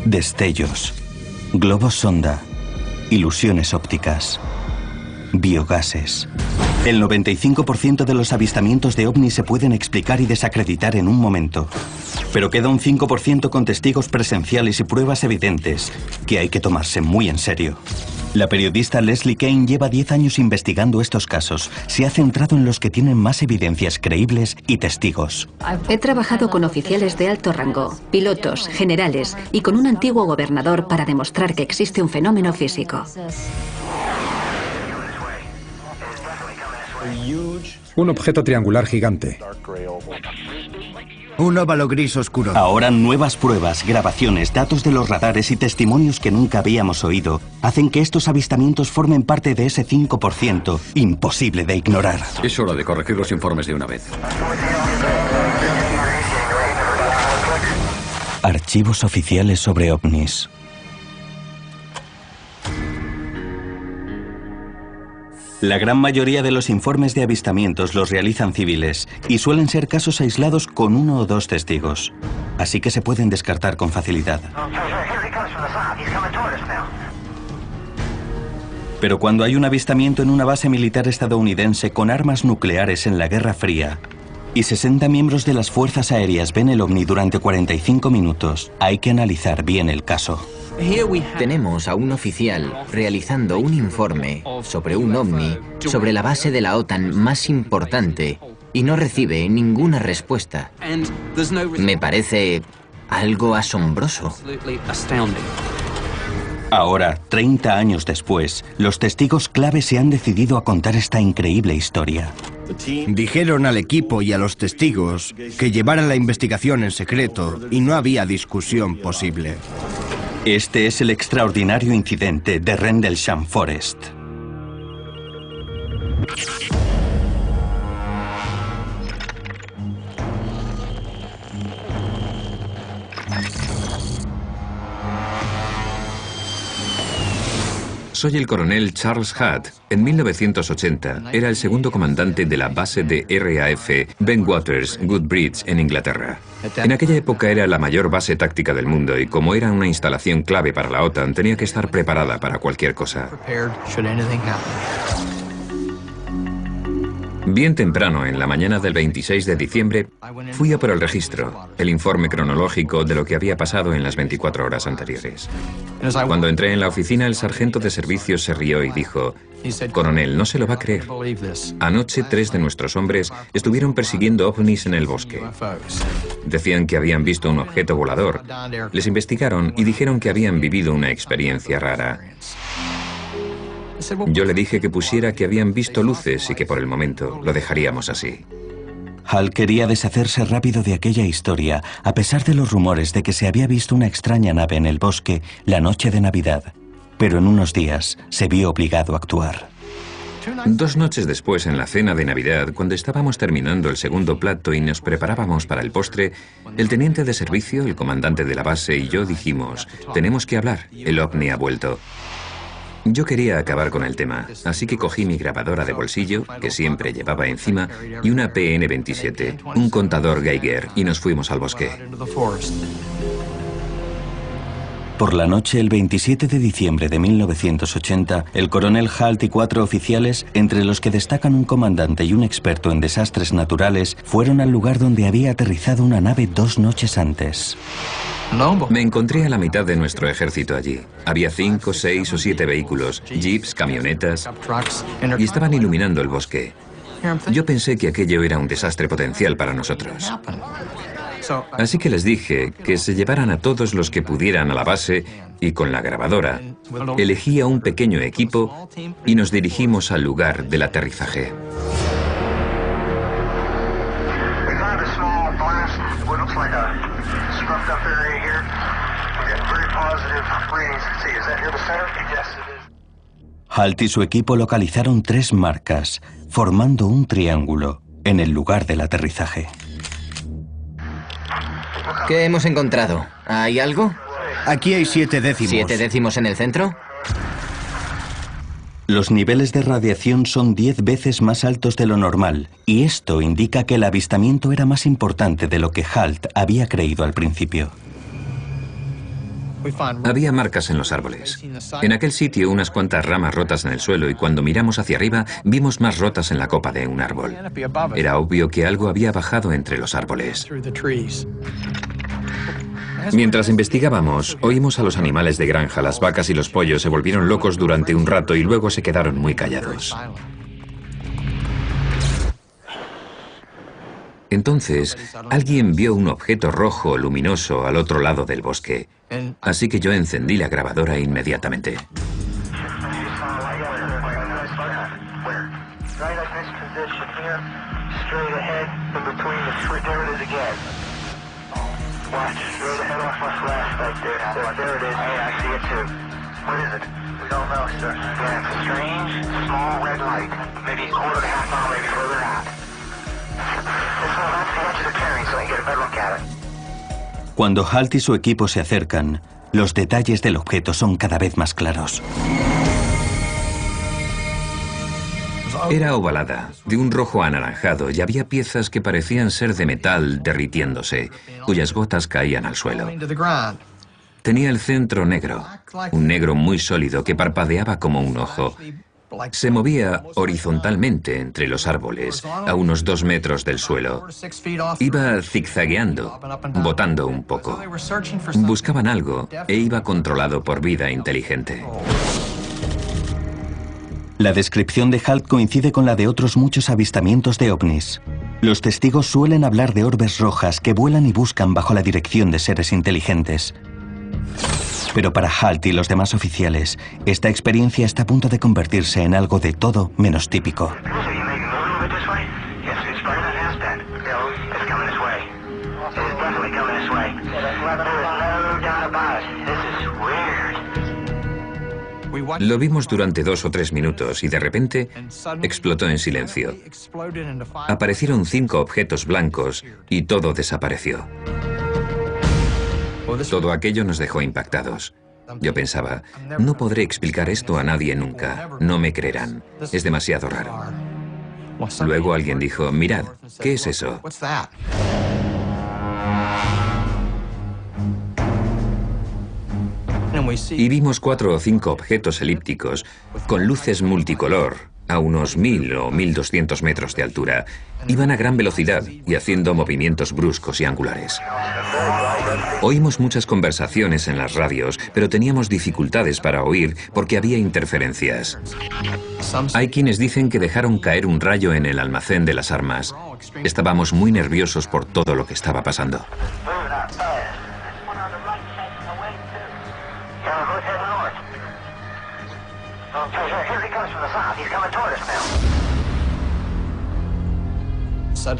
Destellos, globos sonda, ilusiones ópticas, biogases. El 95% de los avistamientos de ovnis se pueden explicar y desacreditar en un momento. Pero queda un 5% con testigos presenciales y pruebas evidentes que hay que tomarse muy en serio. La periodista Leslie Kean lleva 10 años investigando estos casos. Se ha centrado en los que tienen más evidencias creíbles y testigos. He trabajado con oficiales de alto rango, pilotos, generales y con un antiguo gobernador para demostrar que existe un fenómeno físico. Un objeto triangular gigante. Un óvalo gris oscuro. Ahora nuevas pruebas, grabaciones, datos de los radares y testimonios que nunca habíamos oído hacen que estos avistamientos formen parte de ese 5% imposible de ignorar. Es hora de corregir los informes de una vez. Archivos oficiales sobre ovnis. La gran mayoría de los informes de avistamientos los realizan civiles y suelen ser casos aislados con 1 o 2 testigos. Así que se pueden descartar con facilidad. Pero cuando hay un avistamiento en una base militar estadounidense con armas nucleares en la Guerra Fría y 60 miembros de las fuerzas aéreas ven el ovni durante 45 minutos, hay que analizar bien el caso. Tenemos a un oficial realizando un informe sobre un ovni sobre la base de la OTAN más importante y no recibe ninguna respuesta. Me parece algo asombroso. Ahora, 30 años después, los testigos clave se han decidido a contar esta increíble historia. Dijeron al equipo y a los testigos que llevaran la investigación en secreto y no había discusión posible. Este es el extraordinario incidente de Rendlesham Forest. Soy el coronel Charles Hutt. En 1980 era el segundo comandante de la base de RAF Ben Waters, Goodbridge, en Inglaterra. En aquella época era la mayor base táctica del mundo y como era una instalación clave para la OTAN, tenía que estar preparada para cualquier cosa. Bien temprano, en la mañana del 26 de diciembre, fui a por el registro, el informe cronológico de lo que había pasado en las 24 horas anteriores. Cuando entré en la oficina, el sargento de servicios se rió y dijo: «Coronel, no se lo va a creer. Anoche 3 de nuestros hombres estuvieron persiguiendo ovnis en el bosque. Decían que habían visto un objeto volador. Les investigaron y dijeron que habían vivido una experiencia rara». Yo le dije que pusiera que habían visto luces y que por el momento lo dejaríamos así. Hal quería deshacerse rápido de aquella historia, a pesar de los rumores de que se había visto una extraña nave en el bosque la noche de Navidad. Pero en unos días se vio obligado a actuar. 2 noches después, en la cena de Navidad, cuando estábamos terminando el segundo plato y nos preparábamos para el postre, el teniente de servicio, el comandante de la base y yo dijimos: «Tenemos que hablar, el ovni ha vuelto». Yo quería acabar con el tema, así que cogí mi grabadora de bolsillo, que siempre llevaba encima, y una PN-27, un contador Geiger, y nos fuimos al bosque. Por la noche, el 27 de diciembre de 1980, el coronel Hutt y 4 oficiales, entre los que destacan un comandante y un experto en desastres naturales, fueron al lugar donde había aterrizado una nave 2 noches antes. Me encontré a la mitad de nuestro ejército allí. Había 5, 6 o 7 vehículos, jeeps, camionetas, y estaban iluminando el bosque. Yo pensé que aquello era un desastre potencial para nosotros. Así que les dije que se llevaran a todos los que pudieran a la base y con la grabadora elegí a un pequeño equipo y nos dirigimos al lugar del aterrizaje. Hutt y su equipo localizaron 3 marcas, formando un triángulo en el lugar del aterrizaje. ¿Qué hemos encontrado? ¿Hay algo? Aquí hay 7 décimos. ¿7 décimos en el centro? Los niveles de radiación son 10 veces más altos de lo normal, y esto indica que el avistamiento era más importante de lo que Hutt había creído al principio. Había marcas en los árboles. En aquel sitio unas cuantas ramas rotas en el suelo y cuando miramos hacia arriba vimos más rotas en la copa de un árbol. Era obvio que algo había bajado entre los árboles. Mientras investigábamos, oímos a los animales de granja, las vacas y los pollos se volvieron locos durante un rato y luego se quedaron muy callados. Entonces, alguien vio un objeto rojo luminoso al otro lado del bosque, así que yo encendí la grabadora inmediatamente. Cuando Halt y su equipo se acercan, los detalles del objeto son cada vez más claros. Era ovalada, de un rojo anaranjado, y había piezas que parecían ser de metal derritiéndose, cuyas gotas caían al suelo. Tenía el centro negro, un negro muy sólido que parpadeaba como un ojo. Se movía horizontalmente entre los árboles, a unos 2 metros del suelo. Iba zigzagueando, botando un poco. Buscaban algo e iba controlado por vida inteligente. La descripción de Halt coincide con la de otros muchos avistamientos de ovnis. Los testigos suelen hablar de orbes rojas que vuelan y buscan bajo la dirección de seres inteligentes. Pero para Halt y los demás oficiales, esta experiencia está a punto de convertirse en algo de todo menos típico. Lo vimos durante 2 o 3 minutos y de repente explotó en silencio. Aparecieron 5 objetos blancos y todo desapareció. Todo aquello nos dejó impactados. Yo pensaba, no podré explicar esto a nadie nunca, no me creerán, es demasiado raro. Luego alguien dijo, mirad, ¿qué es eso? Y vimos 4 o 5 objetos elípticos con luces multicolor a unos 1000 o 1200 metros de altura. Iban a gran velocidad y haciendo movimientos bruscos y angulares. Oímos muchas conversaciones en las radios, pero teníamos dificultades para oír porque había interferencias. Hay quienes dicen que dejaron caer un rayo en el almacén de las armas. Estábamos muy nerviosos por todo lo que estaba pasando.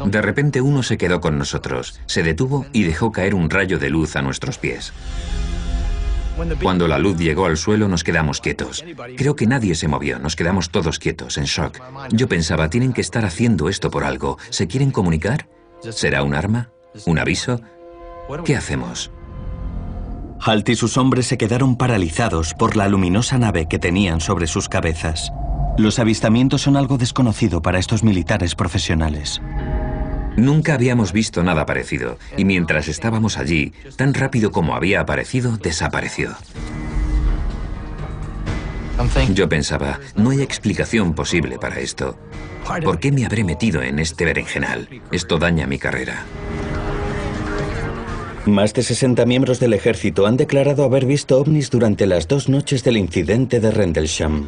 De repente uno se quedó con nosotros, se detuvo y dejó caer un rayo de luz a nuestros pies. Cuando la luz llegó al suelo nos quedamos quietos. Creo que nadie se movió, nos quedamos todos quietos, en shock. Yo pensaba, tienen que estar haciendo esto por algo. ¿Se quieren comunicar? ¿Será un arma? ¿Un aviso? ¿Qué hacemos? Halt y sus hombres se quedaron paralizados por la luminosa nave que tenían sobre sus cabezas. Los avistamientos son algo desconocido para estos militares profesionales. Nunca habíamos visto nada parecido, y mientras estábamos allí, tan rápido como había aparecido, desapareció. Yo pensaba, no hay explicación posible para esto. ¿Por qué me habré metido en este berenjenal? Esto daña mi carrera. Más de 60 miembros del ejército han declarado haber visto ovnis durante las 2 noches del incidente de Rendlesham.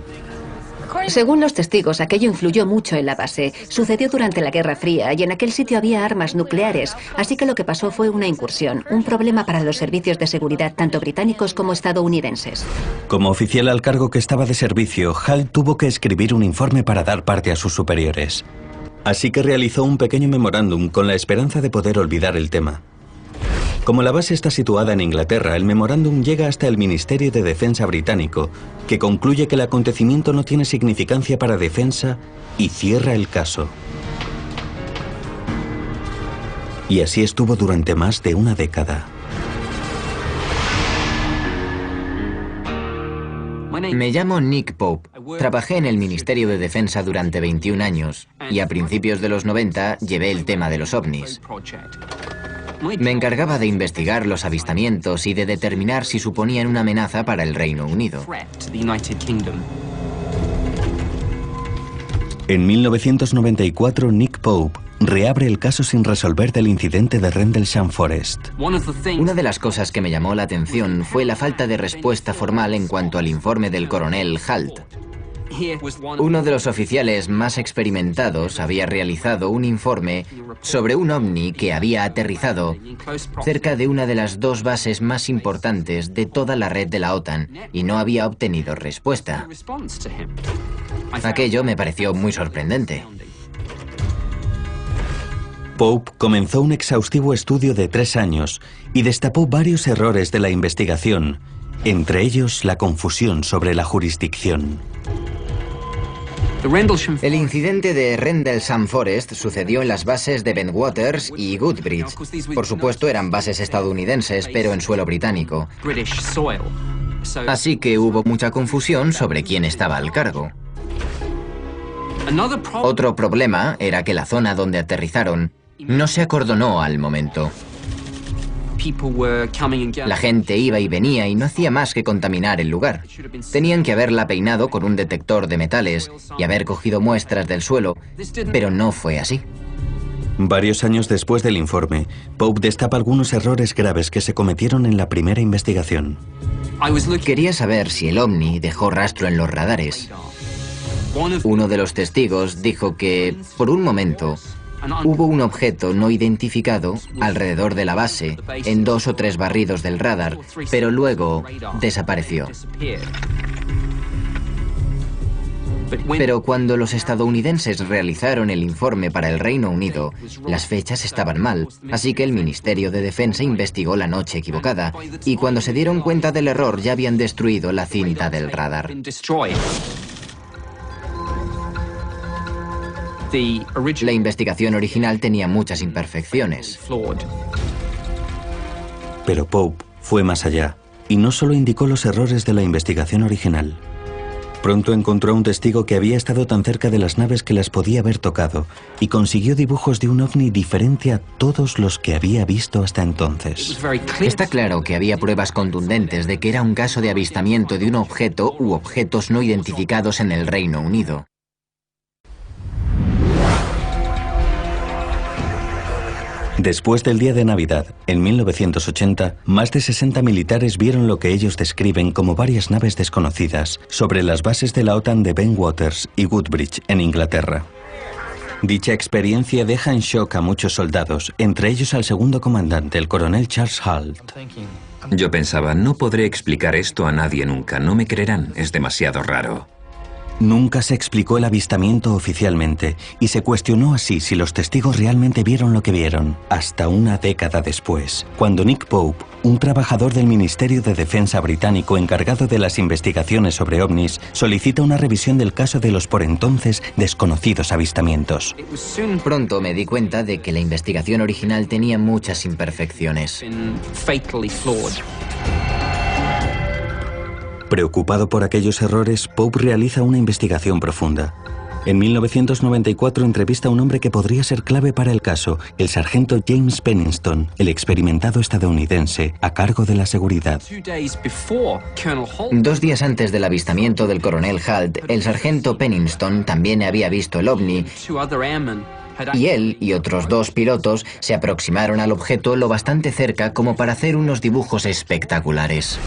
Según los testigos, aquello influyó mucho en la base. Sucedió durante la Guerra Fría y en aquel sitio había armas nucleares, así que lo que pasó fue una incursión, un problema para los servicios de seguridad tanto británicos como estadounidenses. Como oficial al cargo que estaba de servicio, Halt tuvo que escribir un informe para dar parte a sus superiores. Así que realizó un pequeño memorándum con la esperanza de poder olvidar el tema. Como la base está situada en Inglaterra, el memorándum llega hasta el Ministerio de Defensa británico, que concluye que el acontecimiento no tiene significancia para defensa y cierra el caso. Y así estuvo durante más de una década. Me llamo Nick Pope. Trabajé en el Ministerio de Defensa durante 21 años y a principios de los 90 llevé el tema de los ovnis. Me encargaba de investigar los avistamientos y de determinar si suponían una amenaza para el Reino Unido. En 1994, Nick Pope reabre el caso sin resolver del incidente de Rendlesham Forest. Una de las cosas que me llamó la atención fue la falta de respuesta formal en cuanto al informe del coronel Halt. Uno de los oficiales más experimentados había realizado un informe sobre un ovni que había aterrizado cerca de una de las dos bases más importantes de toda la red de la OTAN y no había obtenido respuesta. Aquello me pareció muy sorprendente. Pope comenzó un exhaustivo estudio de 3 años y destapó varios errores de la investigación, entre ellos la confusión sobre la jurisdicción. El incidente de Rendlesham Forest sucedió en las bases de Bentwaters y Goodbridge. Por supuesto, eran bases estadounidenses, pero en suelo británico. Así que hubo mucha confusión sobre quién estaba al cargo. Otro problema era que la zona donde aterrizaron no se acordonó al momento. La gente iba y venía y no hacía más que contaminar el lugar. Tenían que haberla peinado con un detector de metales y haber cogido muestras del suelo, pero no fue así. Varios años después del informe, Pope destapa algunos errores graves que se cometieron en la primera investigación. Quería saber si el ovni dejó rastro en los radares. Uno de los testigos dijo que, por un momento, hubo un objeto no identificado alrededor de la base, en 2 o 3 barridos del radar, pero luego desapareció. Pero cuando los estadounidenses realizaron el informe para el Reino Unido, las fechas estaban mal, así que el Ministerio de Defensa investigó la noche equivocada, y cuando se dieron cuenta del error ya habían destruido la cinta del radar. La investigación original tenía muchas imperfecciones. Pero Pope fue más allá, y no solo indicó los errores de la investigación original. Pronto encontró a un testigo que había estado tan cerca de las naves que las podía haber tocado, y consiguió dibujos de un ovni diferente a todos los que había visto hasta entonces. Está claro que había pruebas contundentes de que era un caso de avistamiento de un objeto u objetos no identificados en el Reino Unido. Después del día de Navidad, en 1980, más de 60 militares vieron lo que ellos describen como varias naves desconocidas sobre las bases de la OTAN de Bentwaters y Goodbridge, en Inglaterra. Dicha experiencia deja en shock a muchos soldados, entre ellos al segundo comandante, el coronel Charles Halt. Yo pensaba, no podré explicar esto a nadie nunca, no me creerán, es demasiado raro. Nunca se explicó el avistamiento oficialmente y se cuestionó así si los testigos realmente vieron lo que vieron, hasta una década después, cuando Nick Pope, un trabajador del Ministerio de Defensa británico encargado de las investigaciones sobre ovnis, solicita una revisión del caso de los por entonces desconocidos avistamientos. Pronto me di cuenta de que la investigación original tenía muchas imperfecciones. Preocupado por aquellos errores, Pope realiza una investigación profunda. En 1994 entrevista a un hombre que podría ser clave para el caso, el sargento James Penniston, el experimentado estadounidense a cargo de la seguridad. 2 días antes del avistamiento del coronel Halt, el sargento Penniston también había visto el ovni, y él y otros 2 pilotos se aproximaron al objeto lo bastante cerca como para hacer unos dibujos espectaculares.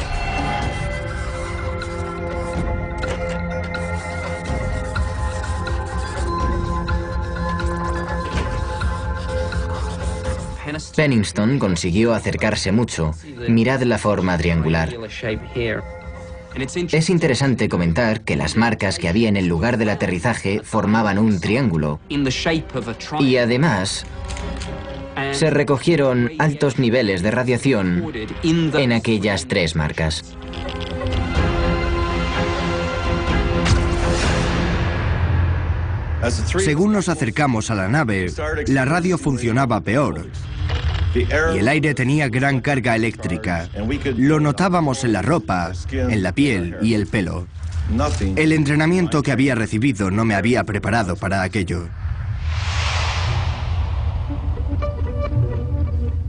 Penniston consiguió acercarse mucho. Mirad la forma triangular. Es interesante comentar que las marcas que había en el lugar del aterrizaje formaban un triángulo. Y además, se recogieron altos niveles de radiación en aquellas 3 marcas. Según nos acercamos a la nave, la radio funcionaba peor y el aire tenía gran carga eléctrica. Lo notábamos en la ropa, en la piel y el pelo. El entrenamiento que había recibido no me había preparado para aquello.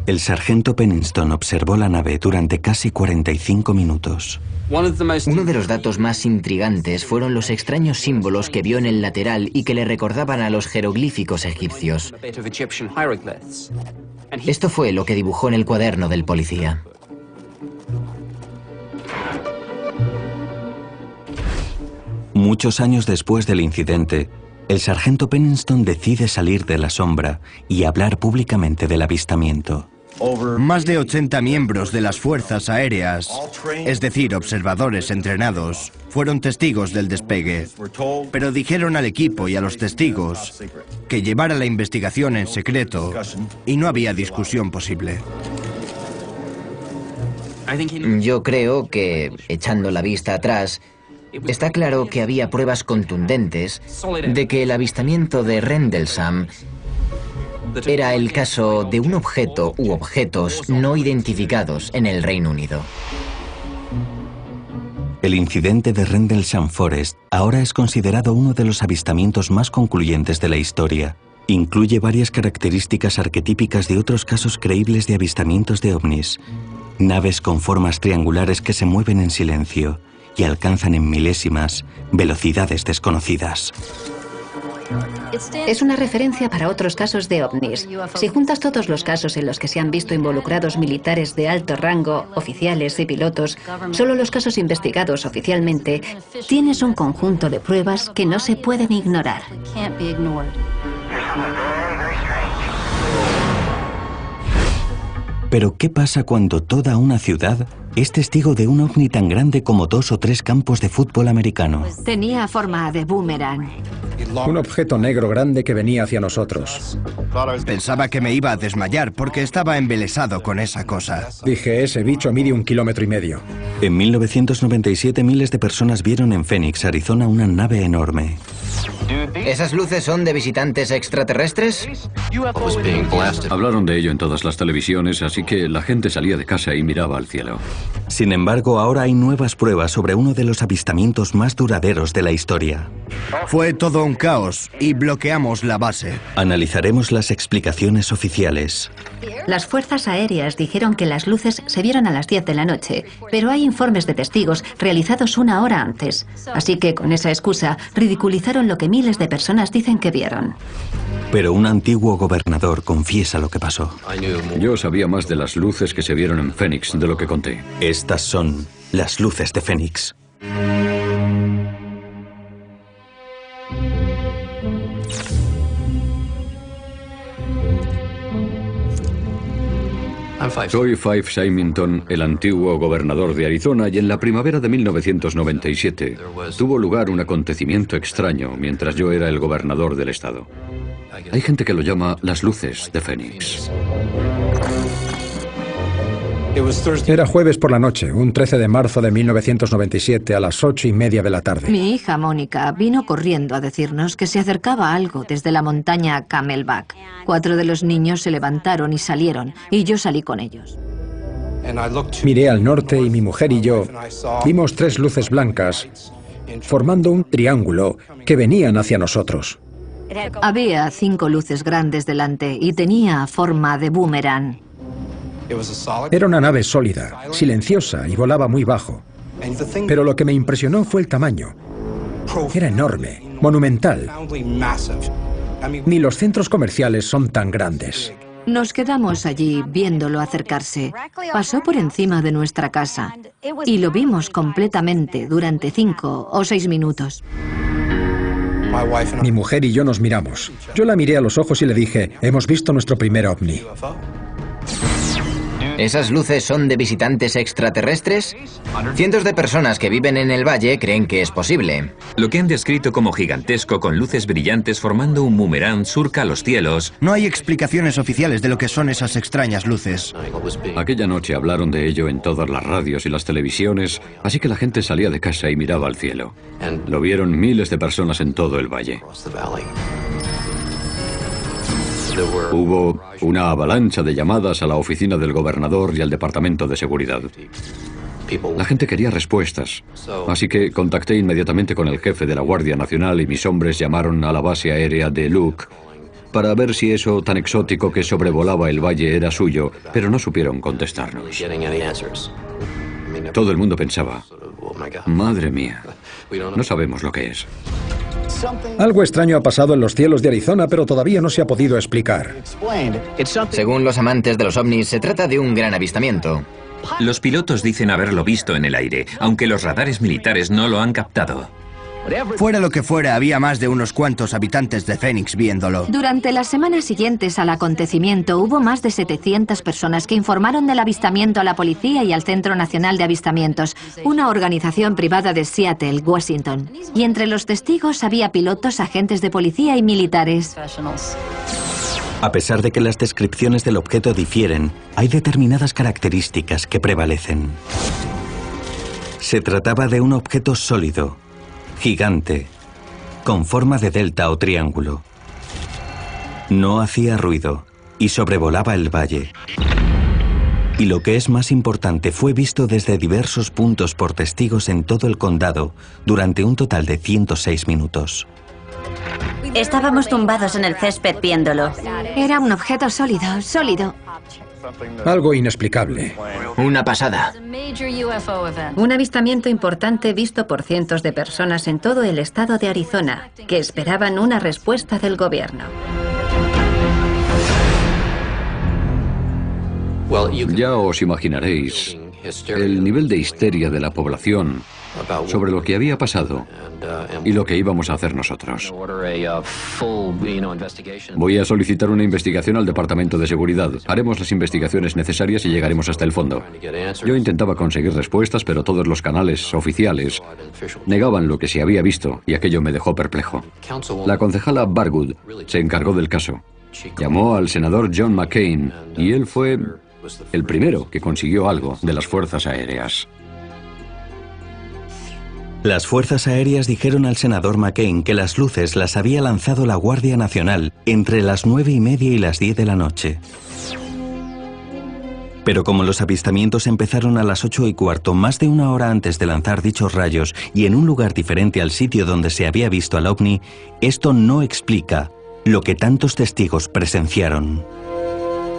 El sargento Pennington observó la nave durante casi 45 minutos. Uno de los datos más intrigantes fueron los extraños símbolos que vio en el lateral y que le recordaban a los jeroglíficos egipcios. Esto fue lo que dibujó en el cuaderno del policía. Muchos años después del incidente, el sargento Pennington decide salir de la sombra y hablar públicamente del avistamiento. Más de 80 miembros de las fuerzas aéreas, es decir, observadores entrenados, fueron testigos del despegue, pero dijeron al equipo y a los testigos que llevara la investigación en secreto y no había discusión posible. Yo creo que, echando la vista atrás, está claro que había pruebas contundentes de que el avistamiento de Rendlesham era el caso de un objeto u objetos no identificados en el Reino Unido. El incidente de Rendlesham Forest ahora es considerado uno de los avistamientos más concluyentes de la historia. Incluye varias características arquetípicas de otros casos creíbles de avistamientos de ovnis. Naves con formas triangulares que se mueven en silencio y alcanzan en milésimas velocidades desconocidas. Es una referencia para otros casos de ovnis. Si juntas todos los casos en los que se han visto involucrados militares de alto rango, oficiales y pilotos, solo los casos investigados oficialmente, tienes un conjunto de pruebas que no se pueden ignorar. Pero ¿qué pasa cuando toda una ciudad es testigo de un ovni tan grande como 2 o 3 campos de fútbol americano? Tenía forma de boomerang. Un objeto negro grande que venía hacia nosotros. Pensaba que me iba a desmayar porque estaba embelesado con esa cosa. Dije, ese bicho mide 1,5 kilómetros. En 1997 miles de personas vieron en Phoenix, Arizona, una nave enorme. ¿Esas luces son de visitantes extraterrestres? Hablaron de ello en todas las televisiones, así que la gente salía de casa y miraba al cielo. Sin embargo, ahora hay nuevas pruebas sobre uno de los avistamientos más duraderos de la historia. Fue todo un caos y bloqueamos la base. Analizaremos las explicaciones oficiales. Las fuerzas aéreas dijeron que las luces se vieron a las 10 de la noche, pero hay informes de testigos realizados 1 hora antes. Así que con esa excusa ridiculizaron lo que miles de personas dicen que vieron. Pero un antiguo gobernador confiesa lo que pasó. Yo sabía más de las luces que se vieron en Phoenix de lo que conté. Estas son las luces de Phoenix. Soy Fife Symington, el antiguo gobernador de Arizona, y en la primavera de 1997 tuvo lugar un acontecimiento extraño mientras yo era el gobernador del estado. Hay gente que lo llama las luces de Phoenix. Era jueves por la noche, un 13 de marzo de 1997 a las 8:30 de la tarde. Mi hija Mónica vino corriendo a decirnos que se acercaba algo desde la montaña Camelback. 4 de los niños se levantaron y salieron, y yo salí con ellos. Miré al norte y mi mujer y yo vimos 3 luces blancas formando un triángulo que venían hacia nosotros. Había 5 luces grandes delante y tenía forma de boomerang. Era una nave sólida, silenciosa y volaba muy bajo. Pero lo que me impresionó fue el tamaño. Era enorme, monumental. Ni los centros comerciales son tan grandes. Nos quedamos allí viéndolo acercarse. Pasó por encima de nuestra casa y lo vimos completamente durante 5 o 6 minutos. Mi mujer y yo nos miramos. Yo la miré a los ojos y le dije, hemos visto nuestro primer ovni. ¿Esas luces son de visitantes extraterrestres? Cientos de personas que viven en el valle creen que es posible. Lo que han descrito como gigantesco con luces brillantes formando un boomerang surca los cielos. No hay explicaciones oficiales de lo que son esas extrañas luces. Aquella noche hablaron de ello en todas las radios y las televisiones, así que la gente salía de casa y miraba al cielo. Lo vieron miles de personas en todo el valle. Hubo una avalancha de llamadas a la oficina del gobernador y al departamento de seguridad. La gente quería respuestas, así que contacté inmediatamente con el jefe de la Guardia Nacional y mis hombres llamaron a la base aérea de Luke para ver si eso tan exótico que sobrevolaba el valle era suyo, pero no supieron contestarnos. Todo el mundo pensaba, madre mía, no sabemos lo que es. Algo extraño ha pasado en los cielos de Arizona, pero todavía no se ha podido explicar. Según los amantes de los ovnis, se trata de un gran avistamiento. Los pilotos dicen haberlo visto en el aire, aunque los radares militares no lo han captado. Fuera lo que fuera, había más de unos cuantos habitantes de Phoenix viéndolo. Durante las semanas siguientes al acontecimiento hubo más de 700 personas que informaron del avistamiento a la policía y al Centro Nacional de Avistamientos, una organización privada de Seattle, Washington. Y entre los testigos había pilotos, agentes de policía y militares. A pesar de que las descripciones del objeto difieren, hay determinadas características que prevalecen. Se trataba de un objeto sólido, gigante, con forma de delta o triángulo. No hacía ruido y sobrevolaba el valle. Y lo que es más importante, fue visto desde diversos puntos por testigos en todo el condado durante un total de 106 minutos. Estábamos tumbados en el césped viéndolo. Era un objeto sólido. Algo inexplicable. Una pasada. Un avistamiento importante visto por cientos de personas en todo el estado de Arizona, que esperaban una respuesta del gobierno. Ya os imaginaréis el nivel de histeria de la población sobre lo que había pasado y lo que íbamos a hacer nosotros. Voy a solicitar una investigación al Departamento de Seguridad. Haremos las investigaciones necesarias y llegaremos hasta el fondo. Yo intentaba conseguir respuestas, pero todos los canales oficiales negaban lo que se había visto y aquello me dejó perplejo. La concejala Barwood se encargó del caso. Llamó al senador John McCain y él fue el primero que consiguió algo de las fuerzas aéreas. Las fuerzas aéreas dijeron al senador McCain que las luces las había lanzado la Guardia Nacional entre las 9:30 y las 10 de la noche. Pero como los avistamientos empezaron a las 8:15, más de una hora antes de lanzar dichos rayos y en un lugar diferente al sitio donde se había visto al ovni, esto no explica lo que tantos testigos presenciaron.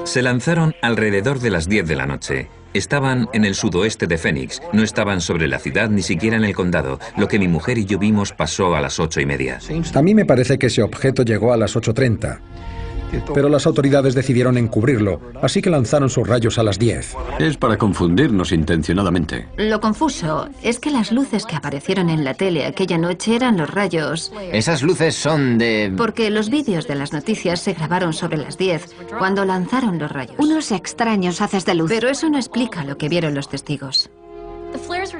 Se lanzaron alrededor de las 10 de la noche. Estaban en el sudoeste de Phoenix, no estaban sobre la ciudad ni siquiera en el condado. Lo que mi mujer y yo vimos pasó a las 8:30. A mí me parece que ese objeto llegó a las 8:30. Pero las autoridades decidieron encubrirlo, así que lanzaron sus rayos a las 10. Es para confundirnos intencionadamente. Lo confuso es que las luces que aparecieron en la tele aquella noche eran los rayos. Esas luces son de... Porque los vídeos de las noticias se grabaron sobre las 10, cuando lanzaron los rayos. Unos extraños haces de luz. Pero eso no explica lo que vieron los testigos.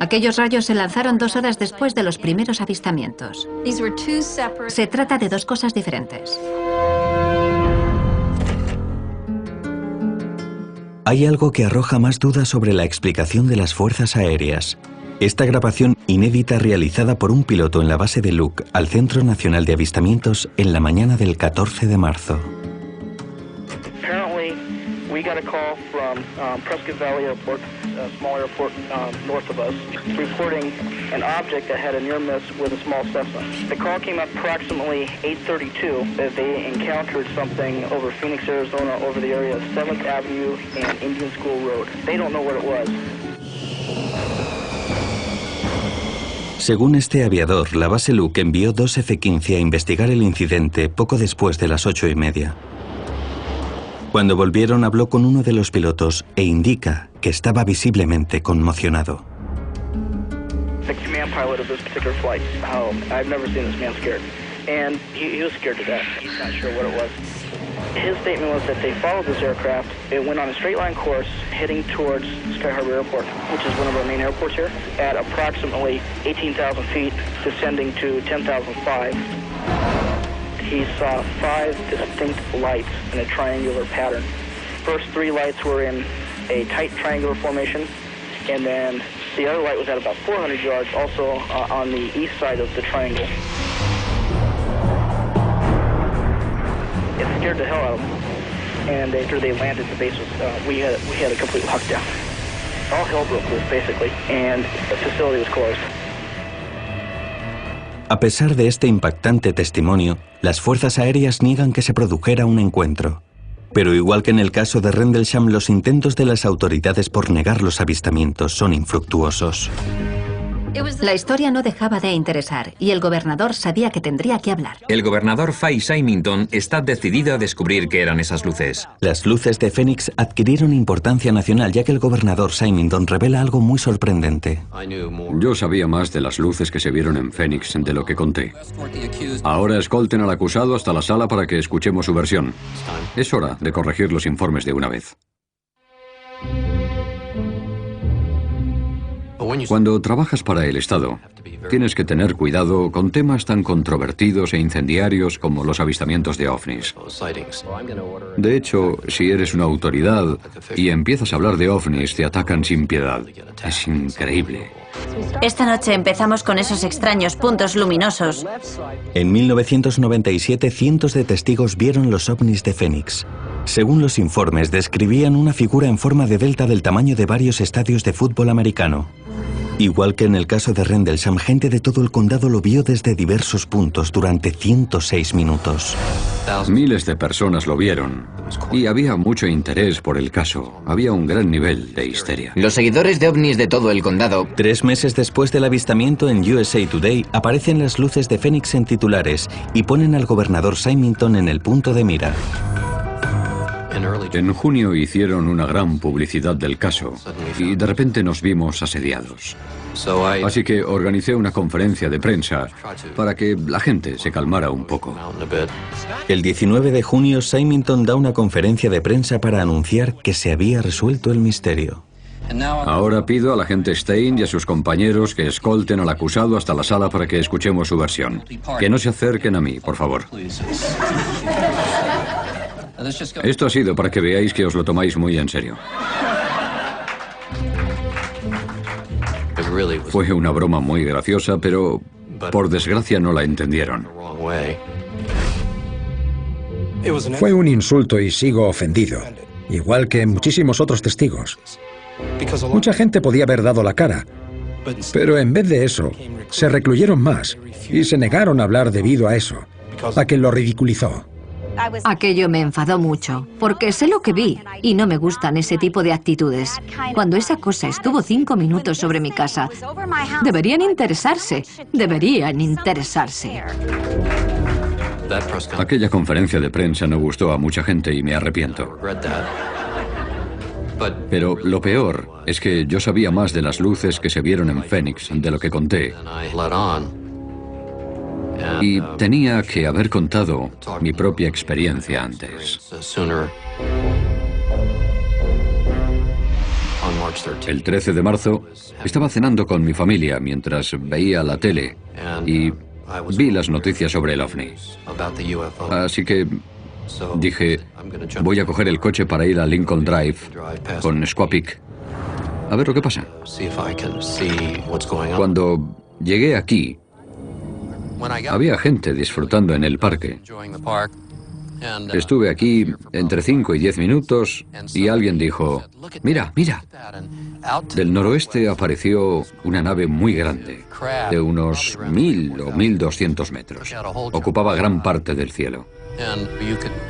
Aquellos rayos se lanzaron 2 horas después de los primeros avistamientos. Se trata de dos cosas diferentes. Hay algo que arroja más dudas sobre la explicación de las fuerzas aéreas. Esta grabación inédita realizada por un piloto en la base de Luke al Centro Nacional de Avistamientos en la mañana del 14 de marzo. We got a call from Prescott Valley Airport, a small airport north of us, reporting an object that had a near miss with a small Cessna. The call came up approximately 8:32 that they encountered something over Phoenix, Arizona, over the area of 7th Avenue and Indian School Road. They don't know what it was. Según este aviador, la base Luke envió 2 F-15 a investigar el incidente poco después de las 8:30. Cuando volvieron, habló con uno de los pilotos e indica que estaba visiblemente conmocionado. The command pilot of this particular flight, I've never seen this man scared, and he was scared to death. He's not sure what it was. His statement was that they followed this aircraft. It went on a straight line course heading towards Sky Harbor Airport, which is one of our main airports here, at approximately 18,000 feet, descending to 10,005. He saw 5 distinct lights in a triangular pattern. First 3 lights were in a tight triangular formation, and then the other light was at about 400 yards, also on the east side of the triangle. It scared the hell out of them, and after they landed, the base was we had a complete lockdown. All hell broke loose basically, and the facility was closed. A pesar de este impactante testimonio, las fuerzas aéreas niegan que se produjera un encuentro. Pero igual que en el caso de Rendlesham, los intentos de las autoridades por negar los avistamientos son infructuosos. La historia no dejaba de interesar y el gobernador sabía que tendría que hablar. El gobernador Fay Symington está decidido a descubrir qué eran esas luces. Las luces de Phoenix adquirieron importancia nacional, ya que el gobernador Symington revela algo muy sorprendente. Yo sabía más de las luces que se vieron en Phoenix de lo que conté. Ahora escolten al acusado hasta la sala para que escuchemos su versión. Es hora de corregir los informes de una vez. Cuando trabajas para el Estado, tienes que tener cuidado con temas tan controvertidos e incendiarios como los avistamientos de ovnis. De hecho, si eres una autoridad y empiezas a hablar de ovnis, te atacan sin piedad. Es increíble. Esta noche empezamos con esos extraños puntos luminosos. En 1997, cientos de testigos vieron los ovnis de Phoenix. Según los informes, describían una figura en forma de delta del tamaño de varios estadios de fútbol americano. Igual que en el caso de Rendlesham, gente de todo el condado lo vio desde diversos puntos durante 106 minutos. Miles de personas lo vieron y había mucho interés por el caso. Había un gran nivel de histeria. Los seguidores de ovnis de todo el condado... 3 meses después del avistamiento en USA Today, aparecen las luces de Phoenix en titulares y ponen al gobernador Symington en el punto de mira. En junio hicieron una gran publicidad del caso y de repente nos vimos asediados. Así que organicé una conferencia de prensa para que la gente se calmara un poco. El 19 de junio, Symington da una conferencia de prensa para anunciar que se había resuelto el misterio. Ahora pido a la agente Stein y a sus compañeros que escolten al acusado hasta la sala para que escuchemos su versión. Que no se acerquen a mí, por favor. Esto ha sido para que veáis que os lo tomáis muy en serio. Fue una broma muy graciosa, pero por desgracia no la entendieron. Fue un insulto y sigo ofendido, igual que muchísimos otros testigos. Mucha gente podía haber dado la cara, pero en vez de eso, se recluyeron más y se negaron a hablar debido a eso, a quien lo ridiculizó. Aquello me enfadó mucho, porque sé lo que vi y no me gustan ese tipo de actitudes. Cuando esa cosa estuvo 5 minutos sobre mi casa, deberían interesarse. Aquella conferencia de prensa no gustó a mucha gente y me arrepiento. Pero lo peor es que yo sabía más de las luces que se vieron en Phoenix de lo que conté. Y tenía que haber contado mi propia experiencia antes. El 13 de marzo estaba cenando con mi familia mientras veía la tele y vi las noticias sobre el ovni. Así que dije, voy a coger el coche para ir a Lincoln Drive con Squaw Peak a ver lo que pasa. Cuando llegué aquí, había gente disfrutando en el parque. Estuve aquí entre 5 y 10 minutos y alguien dijo, mira, mira. Del noroeste apareció una nave muy grande, de unos 1000 o 1200 metros. Ocupaba gran parte del cielo.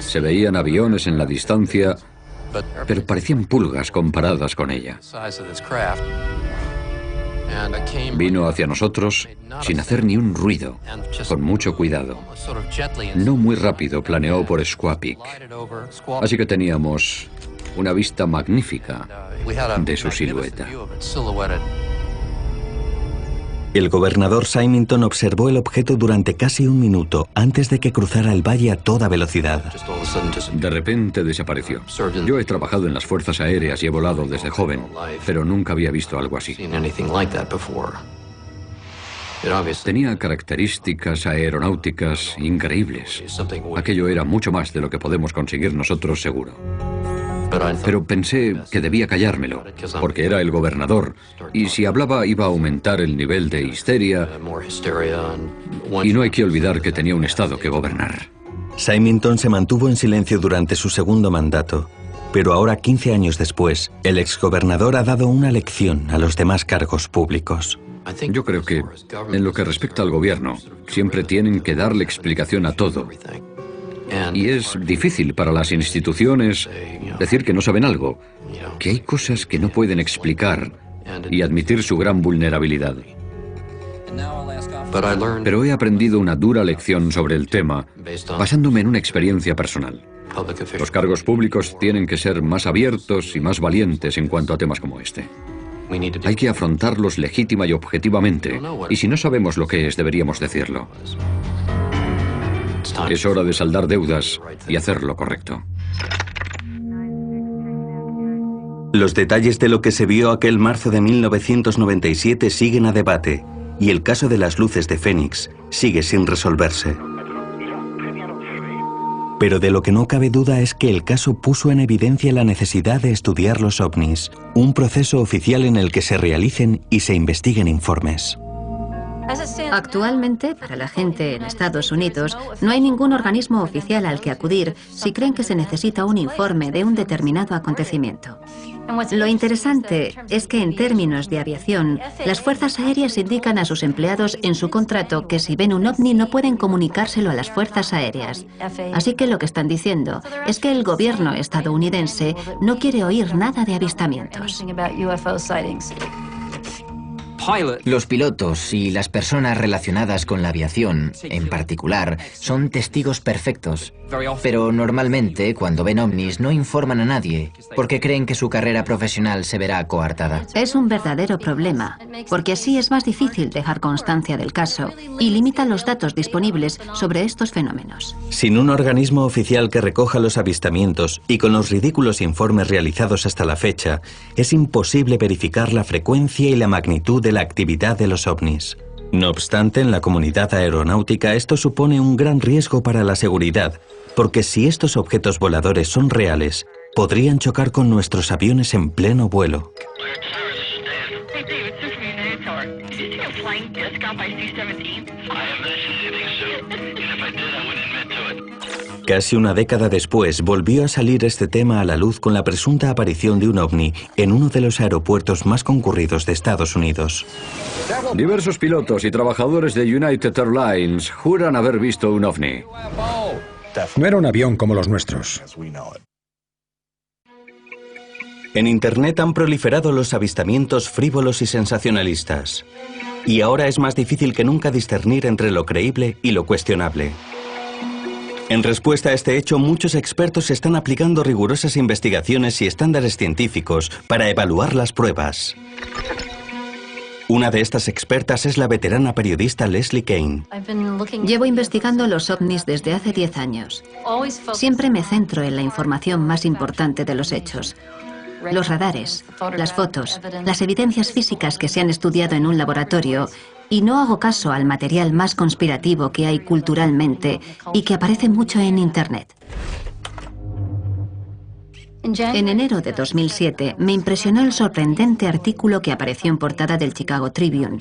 Se veían aviones en la distancia, pero parecían pulgas comparadas con ella. Vino hacia nosotros sin hacer ni un ruido, con mucho cuidado. No muy rápido planeó por Squaw Peak, así que teníamos una vista magnífica de su silueta. El gobernador Symington observó el objeto durante casi 1 minuto antes de que cruzara el valle a toda velocidad. De repente desapareció. Yo he trabajado en las fuerzas aéreas y he volado desde joven, pero nunca había visto algo así. Tenía características aeronáuticas increíbles. Aquello era mucho más de lo que podemos conseguir nosotros seguro. Pero pensé que debía callármelo, porque era el gobernador, y si hablaba iba a aumentar el nivel de histeria, y no hay que olvidar que tenía un estado que gobernar. Symington se mantuvo en silencio durante su segundo mandato, pero ahora, 15 años después, el exgobernador ha dado una lección a los demás cargos públicos. Yo creo que, en lo que respecta al gobierno, siempre tienen que darle explicación a todo. Y es difícil para las instituciones decir que no saben algo, que hay cosas que no pueden explicar y admitir su gran vulnerabilidad. Pero he aprendido una dura lección sobre el tema, basándome en una experiencia personal. Los cargos públicos tienen que ser más abiertos y más valientes en cuanto a temas como este. Hay que afrontarlos legítima y objetivamente, y si no sabemos lo que es, deberíamos decirlo. Es hora de saldar deudas y hacer lo correcto. Los detalles de lo que se vio aquel marzo de 1997 siguen a debate, y el caso de las luces de Fénix sigue sin resolverse. Pero de lo que no cabe duda es que el caso puso en evidencia la necesidad de estudiar los ovnis, un proceso oficial en el que se realicen y se investiguen informes. Actualmente, para la gente en Estados Unidos, no hay ningún organismo oficial al que acudir si creen que se necesita un informe de un determinado acontecimiento. Lo interesante es que en términos de aviación, las fuerzas aéreas indican a sus empleados en su contrato que si ven un ovni no pueden comunicárselo a las fuerzas aéreas. Así que lo que están diciendo es que el gobierno estadounidense no quiere oír nada de avistamientos. Los pilotos y las personas relacionadas con la aviación, en particular, son testigos perfectos. Pero normalmente, cuando ven ovnis, no informan a nadie, porque creen que su carrera profesional se verá coartada. Es un verdadero problema, porque así es más difícil dejar constancia del caso y limita los datos disponibles sobre estos fenómenos. Sin un organismo oficial que recoja los avistamientos y con los ridículos informes realizados hasta la fecha, es imposible verificar la frecuencia y la magnitud de la actividad de los ovnis. No obstante, en la comunidad aeronáutica esto supone un gran riesgo para la seguridad, porque si estos objetos voladores son reales, podrían chocar con nuestros aviones en pleno vuelo. Casi una década después, volvió a salir este tema a la luz con la presunta aparición de un ovni en uno de los aeropuertos más concurridos de Estados Unidos. Diversos pilotos y trabajadores de United Airlines juran haber visto un ovni. No era un avión como los nuestros. En Internet han proliferado los avistamientos frívolos y sensacionalistas. Y ahora es más difícil que nunca discernir entre lo creíble y lo cuestionable. En respuesta a este hecho, muchos expertos están aplicando rigurosas investigaciones y estándares científicos para evaluar las pruebas. Una de estas expertas es la veterana periodista Leslie Kean. Llevo investigando los ovnis desde hace 10 años. Siempre me centro en la información más importante de los hechos. Los radares, las fotos, las evidencias físicas que se han estudiado en un laboratorio, y no hago caso al material más conspirativo que hay culturalmente y que aparece mucho en Internet. En enero de 2007 me impresionó el sorprendente artículo que apareció en portada del Chicago Tribune.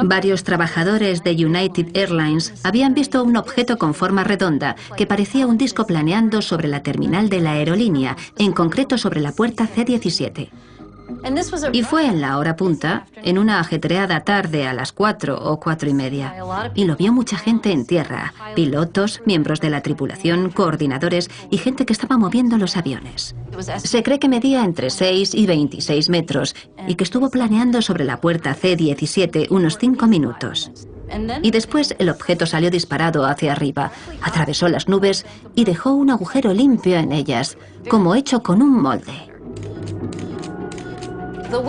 Varios trabajadores de United Airlines habían visto un objeto con forma redonda que parecía un disco planeando sobre la terminal de la aerolínea, en concreto sobre la puerta C-17. Y fue en la hora punta, en una ajetreada tarde a las 4 o 4:30. Y lo vio mucha gente en tierra, pilotos, miembros de la tripulación, coordinadores y gente que estaba moviendo los aviones. Se cree que medía entre 6 y 26 metros y que estuvo planeando sobre la puerta C-17 unos 5 minutos. Y después el objeto salió disparado hacia arriba, atravesó las nubes y dejó un agujero limpio en ellas, como hecho con un molde.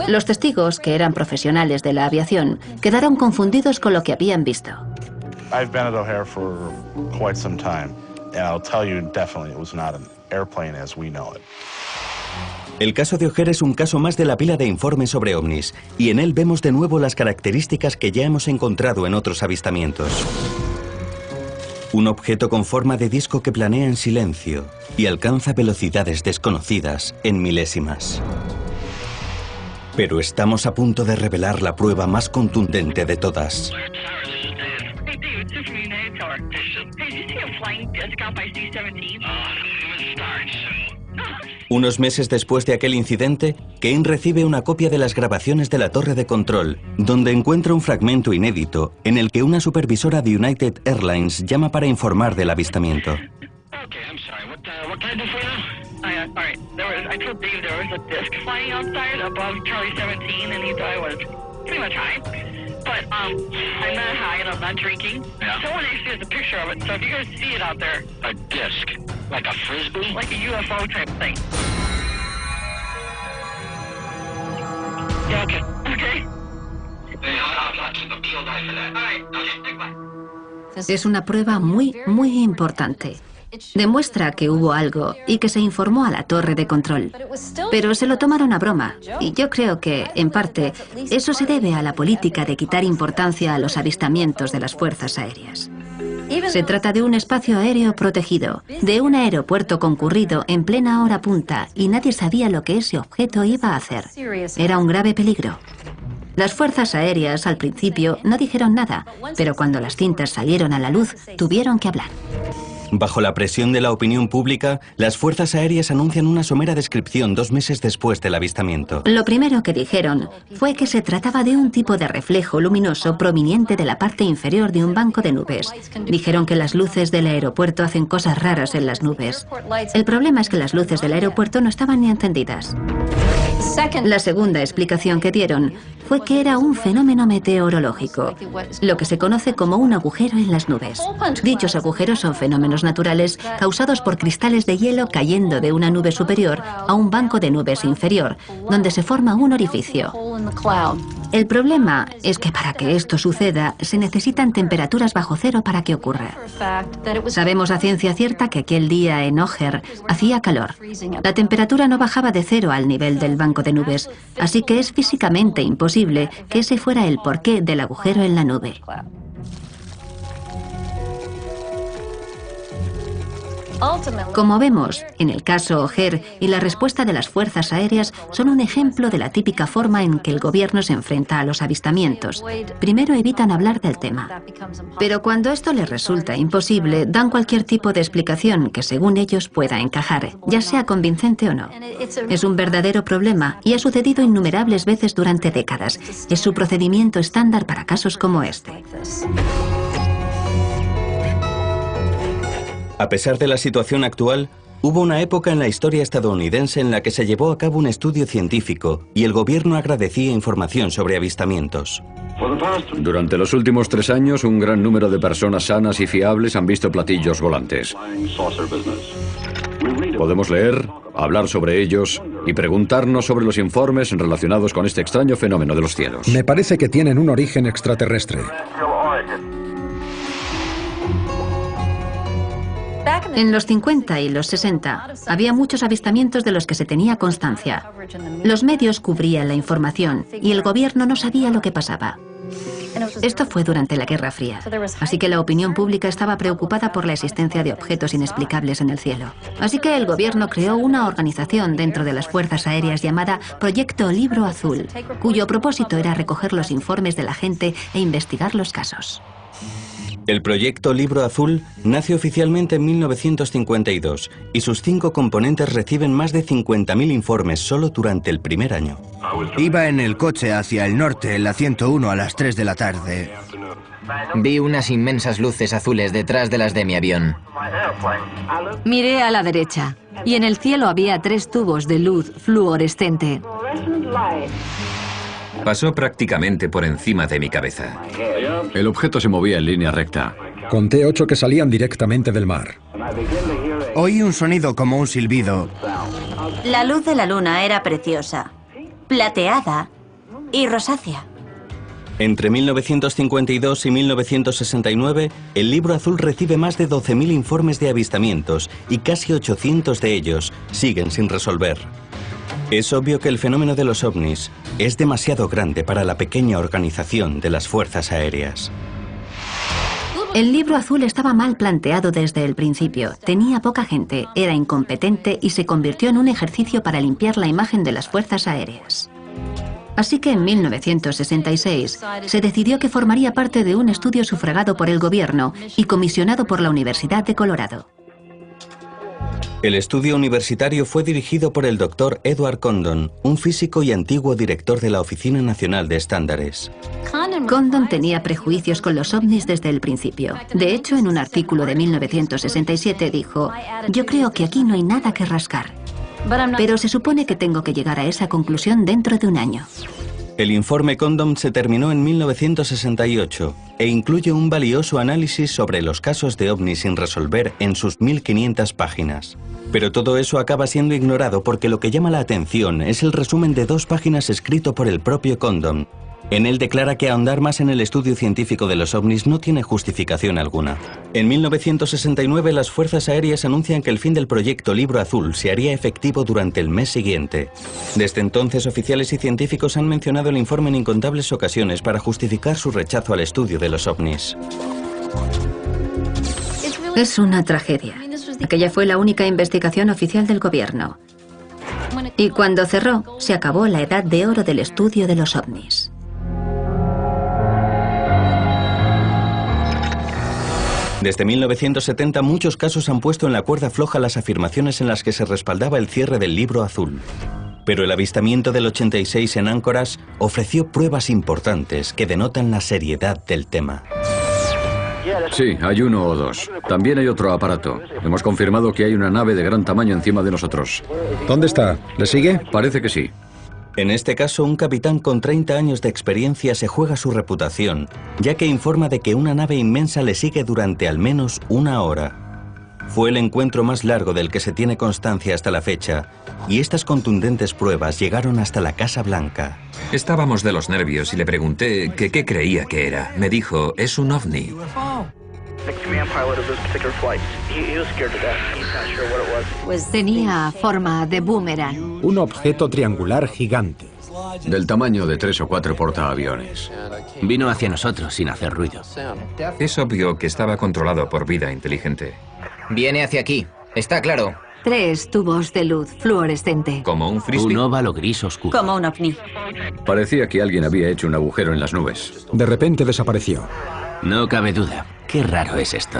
Los testigos, que eran profesionales de la aviación, quedaron confundidos con lo que habían visto. I've been at O'Hare for quite some time, and I'll tell you definitely it was not an airplane as we know it. El caso de O'Hare es un caso más de la pila de informes sobre ovnis, y en él vemos de nuevo las características que ya hemos encontrado en otros avistamientos. Un objeto con forma de disco que planea en silencio y alcanza velocidades desconocidas en milésimas. Pero estamos a punto de revelar la prueba más contundente de todas. Unos meses después de aquel incidente, Kane recibe una copia de las grabaciones de la torre de control, donde encuentra un fragmento inédito en el que una supervisora de United Airlines llama para informar del avistamiento. But I'm not high and I'm not drinking. Yeah. Someone actually has a picture of it, so if you guys see it out there. A disc? Like a frisbee? Like a UFO type thing. Yeah, okay. Okay. I'll keep a field eye for that. All right, okay, bye. Es una prueba muy importante. Demuestra que hubo algo y que se informó a la torre de control. Pero se lo tomaron a broma, y yo creo que, en parte, eso se debe a la política de quitar importancia a los avistamientos de las fuerzas aéreas. Se trata de un espacio aéreo protegido, de un aeropuerto concurrido en plena hora punta, y nadie sabía lo que ese objeto iba a hacer. Era un grave peligro. Las fuerzas aéreas, al principio, no dijeron nada, pero cuando las cintas salieron a la luz, tuvieron que hablar. Bajo la presión de la opinión pública, las fuerzas aéreas anuncian una somera descripción 2 meses después del avistamiento. Lo primero que dijeron fue que se trataba de un tipo de reflejo luminoso proveniente de la parte inferior de un banco de nubes. Dijeron que las luces del aeropuerto hacen cosas raras en las nubes. El problema es que las luces del aeropuerto no estaban ni encendidas. La segunda explicación que dieron fue que era un fenómeno meteorológico, lo que se conoce como un agujero en las nubes. Dichos agujeros son fenómenos naturales causados por cristales de hielo cayendo de una nube superior a un banco de nubes inferior, donde se forma un orificio. El problema es que para que esto suceda, se necesitan temperaturas bajo cero para que ocurra. Sabemos a ciencia cierta que aquel día en O'Hare hacía calor. La temperatura no bajaba de cero al nivel del banco de nubes, así que es físicamente imposible que ese fuera el porqué del agujero en la nube. Como vemos, en el caso O'Hare y la respuesta de las fuerzas aéreas son un ejemplo de la típica forma en que el gobierno se enfrenta a los avistamientos. Primero evitan hablar del tema. Pero cuando esto les resulta imposible, dan cualquier tipo de explicación que según ellos pueda encajar, ya sea convincente o no. Es un verdadero problema y ha sucedido innumerables veces durante décadas. Es su procedimiento estándar para casos como este. A pesar de la situación actual, hubo una época en la historia estadounidense en la que se llevó a cabo un estudio científico y el gobierno agradecía información sobre avistamientos. Durante los últimos 3 años, un gran número de personas sanas y fiables han visto platillos volantes. Podemos leer, hablar sobre ellos y preguntarnos sobre los informes relacionados con este extraño fenómeno de los cielos. Me parece que tienen un origen extraterrestre. En los 50 y los 60 había muchos avistamientos de los que se tenía constancia. Los medios cubrían la información y el gobierno no sabía lo que pasaba. Esto fue durante la Guerra Fría, así que la opinión pública estaba preocupada por la existencia de objetos inexplicables en el cielo. Así que el gobierno creó una organización dentro de las fuerzas aéreas llamada Proyecto Libro Azul, cuyo propósito era recoger los informes de la gente e investigar los casos. El proyecto Libro Azul nace oficialmente en 1952 y sus 5 componentes reciben más de 50.000 informes solo durante el primer año. Iba en el coche hacia el norte, en la 101 a las 3 de la tarde. Vi unas inmensas luces azules detrás de las de mi avión. Miré a la derecha y en el cielo había 3 tubos de luz fluorescente. Pasó prácticamente por encima de mi cabeza. El objeto se movía en línea recta. Conté 8 que salían directamente del mar. Oí un sonido como un silbido. La luz de la luna era preciosa, plateada y rosácea. Entre 1952 y 1969, el Libro Azul recibe más de 12.000 informes de avistamientos y casi 800 de ellos siguen sin resolver. Es obvio que el fenómeno de los ovnis es demasiado grande para la pequeña organización de las fuerzas aéreas. El Libro Azul estaba mal planteado desde el principio. Tenía poca gente, era incompetente y se convirtió en un ejercicio para limpiar la imagen de las fuerzas aéreas. Así que en 1966 se decidió que formaría parte de un estudio sufragado por el gobierno y comisionado por la Universidad de Colorado. El estudio universitario fue dirigido por el Dr. Edward Condon, un físico y antiguo director de la Oficina Nacional de Estándares. Condon tenía prejuicios con los ovnis desde el principio. De hecho, en un artículo de 1967 dijo: "Yo creo que aquí no hay nada que rascar. Pero se supone que tengo que llegar a esa conclusión dentro de un año". El informe Condon se terminó en 1968 e incluye un valioso análisis sobre los casos de ovnis sin resolver en sus 1500 páginas. Pero todo eso acaba siendo ignorado porque lo que llama la atención es el resumen de 2 páginas escrito por el propio Condon. En él declara que ahondar más en el estudio científico de los ovnis no tiene justificación alguna. En 1969 las Fuerzas Aéreas anuncian que el fin del proyecto Libro Azul se haría efectivo durante el mes siguiente. Desde entonces, oficiales y científicos han mencionado el informe en incontables ocasiones para justificar su rechazo al estudio de los ovnis. Es una tragedia. Aquella fue la única investigación oficial del gobierno. Y cuando cerró, se acabó la edad de oro del estudio de los ovnis. Desde 1970 muchos casos han puesto en la cuerda floja las afirmaciones en las que se respaldaba el cierre del Libro Azul. Pero el avistamiento del 86 en Anchorage ofreció pruebas importantes que denotan la seriedad del tema. Sí, hay 1 o 2. También hay otro aparato. Hemos confirmado que hay una nave de gran tamaño encima de nosotros. ¿Dónde está? ¿Le sigue? Parece que sí. En este caso, un capitán con 30 años de experiencia se juega su reputación, ya que informa de que una nave inmensa le sigue durante al menos 1 hora. Fue el encuentro más largo del que se tiene constancia hasta la fecha, y estas contundentes pruebas llegaron hasta la Casa Blanca. Estábamos de los nervios y le pregunté que qué creía que era. Me dijo, es un ovni. Tenía forma de boomerang. Un objeto triangular gigante. Del tamaño de 3 o 4 portaaviones. Vino hacia nosotros sin hacer ruido. Es obvio que estaba controlado por vida inteligente. Viene hacia aquí, está claro. 3 tubos de luz fluorescente. Como un frisbee. Un óvalo gris oscuro. Como un ovni. Parecía que alguien había hecho un agujero en las nubes. De repente desapareció. No cabe duda. Qué raro es esto.